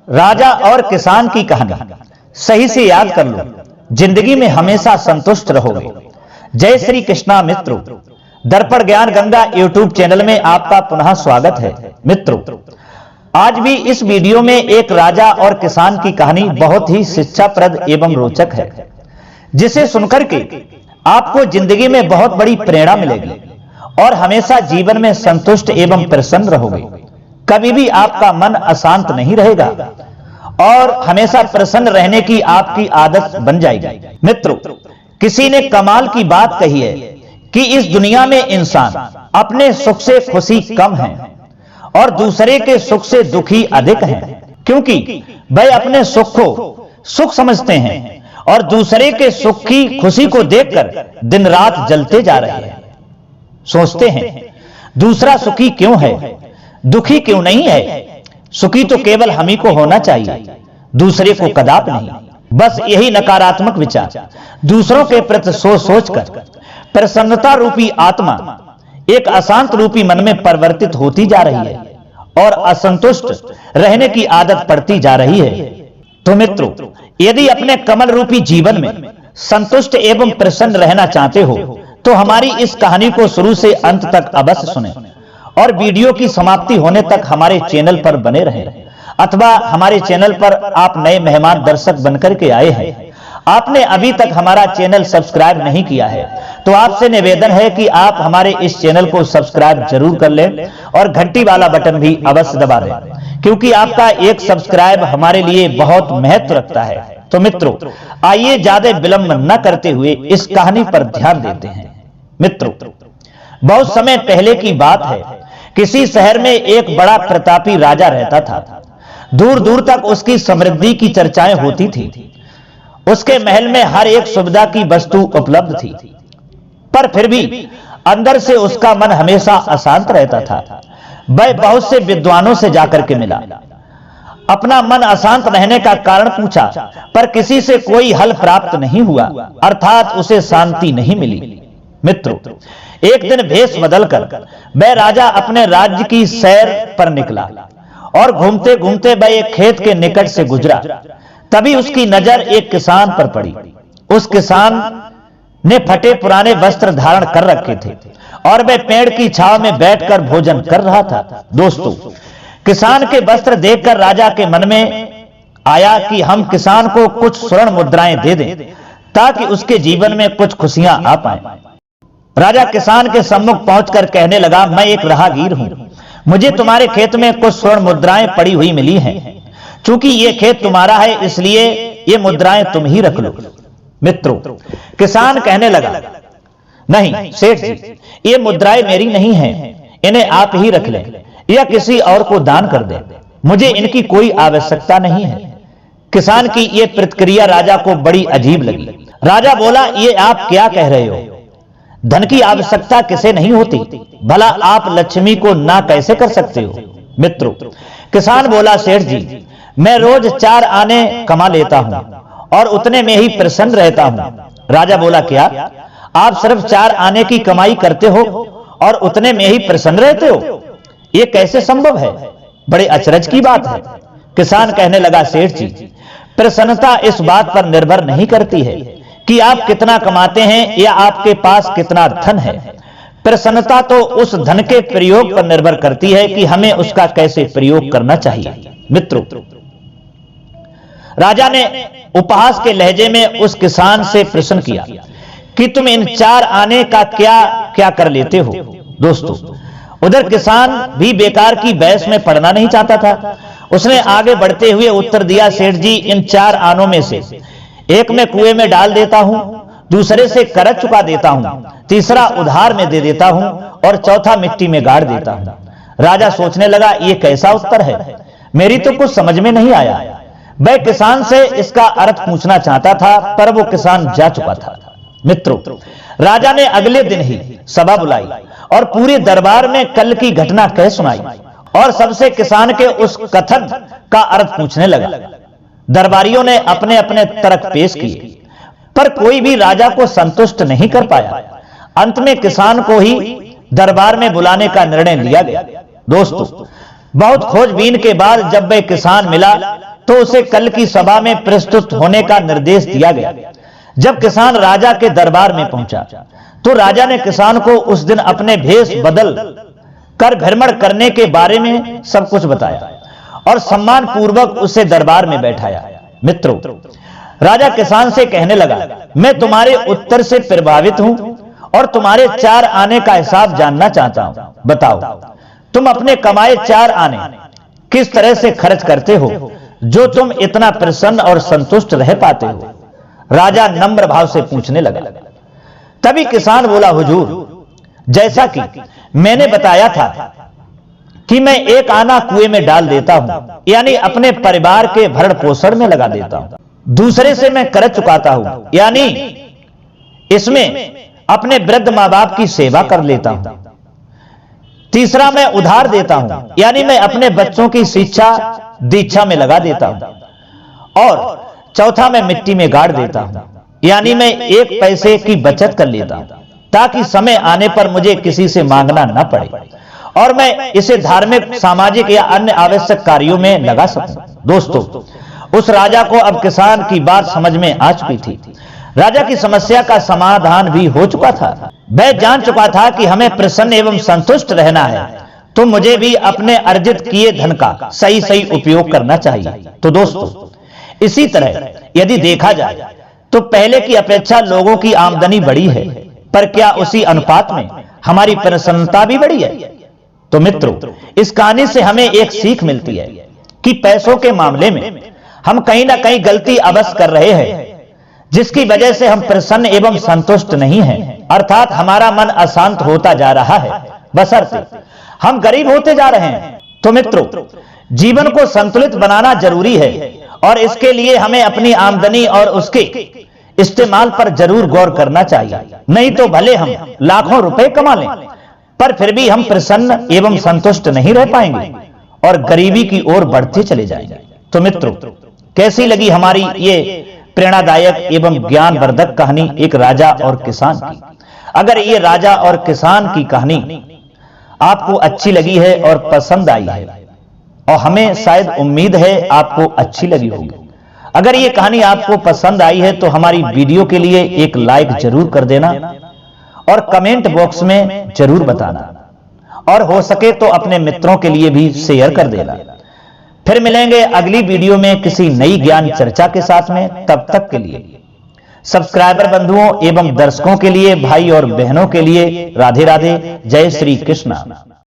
राजा और किसान की कहानी सही से याद कर लो, जिंदगी में हमेशा संतुष्ट रहोगे। जय श्री कृष्णा मित्रों, दर्पण ज्ञान गंगा यूट्यूब चैनल में आपका पुनः स्वागत है। मित्रों, आज भी इस वीडियो में एक राजा और किसान की कहानी बहुत ही शिक्षाप्रद एवं रोचक है, जिसे सुनकर के आपको जिंदगी में बहुत बड़ी प्रेरणा मिलेगी और हमेशा जीवन में संतुष्ट एवं प्रसन्न रहोगे। कभी भी आपका मन अशांत नहीं रहेगा और हमेशा प्रसन्न रहने की आपकी आदत बन जाएगी। मित्रों, किसी ने कमाल की बात कही है कि इस दुनिया में इंसान अपने सुख से खुशी कम है और दूसरे के सुख से दुखी अधिक है, क्योंकि वे अपने सुख को सुख समझते हैं और दूसरे के सुख की खुशी को देखकर दिन रात जलते जा रहे हैं। सोचते हैं दूसरा सुखी क्यों है, दुखी क्यों नहीं है। सुखी तो केवल हम ही को होना चाहिए, दूसरे को कदाप नहीं। बस यही नकारात्मक विचार दूसरों के प्रति सोचकर प्रसन्नता रूपी आत्मा एक अशांत रूपी मन में परिवर्तित होती जा रही है और असंतुष्ट रहने की आदत पड़ती जा रही है। तो मित्रों, यदि अपने कमल रूपी जीवन में संतुष्ट एवं प्रसन्न रहना चाहते हो तो हमारी इस कहानी को शुरू से अंत तक अवश्य सुनें और वीडियो की समाप्ति होने तक हमारे चैनल पर बने रहें। अथवा हमारे चैनल पर आप नए मेहमान दर्शक बनकर के आए हैं, आपने अभी तक हमारा चैनल सब्सक्राइब नहीं किया है, तो आपसे निवेदन है कि आप हमारे इस चैनल को सब्सक्राइब जरूर कर लें और घंटी वाला बटन भी अवश्य दबा दें, क्योंकि आपका एक सब्सक्राइब हमारे लिए बहुत महत्व रखता है। तो मित्रों, आइए ज्यादा विलंब न करते हुए इस कहानी पर ध्यान देते हैं। मित्रों, बहुत समय पहले की बात है, किसी शहर में एक बड़ा प्रतापी राजा रहता था। दूर दूर तक उसकी समृद्धि की चर्चाएं होती थी। उसके महल में हर एक सुविधा की वस्तु उपलब्ध थी, पर फिर भी अंदर से उसका मन हमेशा अशांत रहता था। वह बहुत से विद्वानों से जाकर के मिला, अपना मन अशांत रहने का कारण पूछा, पर किसी से कोई हल प्राप्त नहीं हुआ, अर्थात उसे शांति नहीं मिली। मित्रों, एक दिन भेष बदलकर वह राजा अपने राज्य की सैर पर निकला और घूमते घूमते वह एक खेत के निकट से गुजरा। तभी उसकी नजर एक किसान पर पड़ी। उस किसान ने फटे पुराने वस्त्र धारण कर रखे थे और वह पेड़ की छांव में बैठकर भोजन कर रहा था। दोस्तों, किसान के वस्त्र देखकर राजा के मन में आया कि हम किसान को कुछ स्वर्ण मुद्राएं दे दें ताकि उसके जीवन में कुछ खुशियां आ पाए। राजा किसान के सम्मुख पहुंचकर कहने लगा, मैं एक राहगीर हूं, मुझे तुम्हारे खेत में कुछ स्वर्ण मुद्राएं पड़ी हुई मिली हैं। चूंकि ये खेत तुम्हारा है, इसलिए ये मुद्राएं तुम ही रख लो। मित्रों, किसान कहने लगा, नहीं सेठ जी, ये मुद्राएं मेरी नहीं हैं, इन्हें आप ही रख लें या किसी और को दान कर दें, मुझे इनकी कोई आवश्यकता नहीं है। किसान की ये प्रतिक्रिया राजा को बड़ी अजीब लगी। राजा बोला, ये आप क्या कह रहे हो? धन की आवश्यकता किसे नहीं होती, भला आप लक्ष्मी को ना कैसे कर सकते हो? मित्रों, किसान बोला, सेठ जी, मैं रोज 4 आने कमा लेता हूं और उतने में ही प्रसन्न रहता हूं। राजा बोला, क्या आप सिर्फ 4 आने की कमाई करते हो और उतने में ही प्रसन्न रहते हो? यह कैसे संभव है? बड़े अचरज की बात है। किसान कहने लगा, सेठ जी, प्रसन्नता इस बात पर निर्भर नहीं करती है कि आप कितना कमाते हैं या आपके पास कितना धन है। प्रसन्नता तो उस धन के प्रयोग पर निर्भर करती है कि हमें उसका कैसे प्रयोग करना चाहिए। मित्रों, राजा ने उपहास के लहजे में उस किसान से प्रश्न किया कि तुम इन 4 आने का क्या क्या कर लेते हो? दोस्तों, उधर किसान भी बेकार की बहस में पड़ना नहीं चाहता था। उसने आगे बढ़ते हुए उत्तर दिया, सेठ जी, इन 4 आनों में से एक मैं कुएं में डाल देता हूं, दूसरे से कर्ज चुका देता हूं, तीसरा उधार में दे देता हूं और चौथा मिट्टी में गाड़ देता हूं। राजा सोचने लगा, ये कैसा उत्तर है, मेरी तो कुछ समझ में नहीं आया। वह किसान से इसका अर्थ पूछना चाहता था, पर वो किसान जा चुका था। मित्रों, राजा ने अगले दिन ही सभा बुलाई और पूरे दरबार में कल की घटना कह सुनाई और सबसे किसान के उस कथन का अर्थ पूछने लगा। दरबारियों ने अपने अपने तर्क पेश किए, पर कोई भी राजा को संतुष्ट नहीं कर पाया। अंत में किसान को ही दरबार में बुलाने का निर्णय लिया गया। दोस्तों, बहुत खोजबीन के बाद जब वह किसान मिला तो उसे कल की सभा में प्रस्तुत होने का निर्देश दिया गया। जब किसान राजा के दरबार में पहुंचा तो राजा ने किसान को उस दिन अपने भेष बदल कर भ्रमण करने के बारे में सब कुछ बताया और सम्मान पूर्वक उसे दरबार में बैठाया। मित्रों, राजा किसान से कहने लगा, मैं तुम्हारे उत्तर से प्रभावित हूं और तुम्हारे 4 आने का हिसाब जानना चाहता हूं। बताओ, तुम अपने कमाए 4 आने किस तरह से खर्च करते हो जो तुम इतना प्रसन्न और संतुष्ट रह पाते हो? राजा नम्र भाव से पूछने लगा। तभी किसान बोला, हुजूर, जैसा कि मैंने बताया था कि मैं 1 आना कुएं में डाल देता हूं, यानी अपने परिवार के भरण पोषण में लगा देता हूं। दूसरे से मैं कर्ज चुकाता हूं, यानी इसमें अपने वृद्ध मां बाप की सेवा कर लेता हूं। तीसरा मैं उधार देता हूं, यानी मैं अपने बच्चों की शिक्षा दीक्षा में लगा देता हूं। और चौथा मैं मिट्टी में गाड़ देता हूं, यानी मैं 1 पैसे की बचत कर लेता हूं ताकि समय आने पर मुझे किसी से मांगना न पड़े और मैं इसे धार्मिक, सामाजिक या अन्य आवश्यक कार्यों में लगा सकूं। दोस्तों, उस राजा को अब किसान की बात समझ में आ चुकी थी। राजा की समस्या का समाधान भी हो चुका था। वह जान चुका था कि हमें प्रसन्न एवं संतुष्ट रहना है तो मुझे भी अपने अर्जित किए धन का सही उपयोग करना चाहिए। तो दोस्तों, इसी तरह यदि देखा जाए तो पहले की अपेक्षा लोगों की आमदनी बढ़ी है, पर क्या उसी अनुपात में हमारी प्रसन्नता भी बढ़ी है? तो मित्रों, इस कहानी से हमें एक सीख मिलती है कि पैसों के मामले में हम कहीं ना कहीं गलती अवश्य कर रहे हैं, जिसकी वजह से हम प्रसन्न एवं संतुष्ट नहीं हैं, अर्थात हमारा मन अशांत होता जा रहा है, बशर्ते हम गरीब होते जा रहे हैं। तो मित्रों, जीवन को संतुलित बनाना जरूरी है और इसके लिए हमें अपनी आमदनी और उसके इस्तेमाल पर जरूर गौर करना चाहिए। नहीं तो भले हम लाखों रुपए कमा लें, पर फिर भी हम प्रसन्न एवं संतुष्ट नहीं रह पाएंगे और गरीबी की ओर बढ़ते चले जाएंगे। तो मित्रों, कैसी लगी हमारी ये प्रेरणादायक एवं ज्ञानवर्धक कहानी एक राजा और किसान की? अगर ये राजा और किसान की कहानी आपको अच्छी लगी है और पसंद आई है, और हमें शायद उम्मीद है आपको अच्छी लगी होगी, अगर ये कहानी आपको पसंद आई है तो हमारी वीडियो के लिए एक लाइक जरूर कर देना और कमेंट बॉक्स में जरूर बताना, और हो सके तो अपने मित्रों के लिए भी शेयर कर देना। फिर मिलेंगे अगली वीडियो में किसी नई ज्ञान चर्चा के साथ में। तब तक के लिए सब्सक्राइबर बंधुओं एवं दर्शकों के लिए, भाई और बहनों के लिए राधे राधे, जय श्री कृष्ण।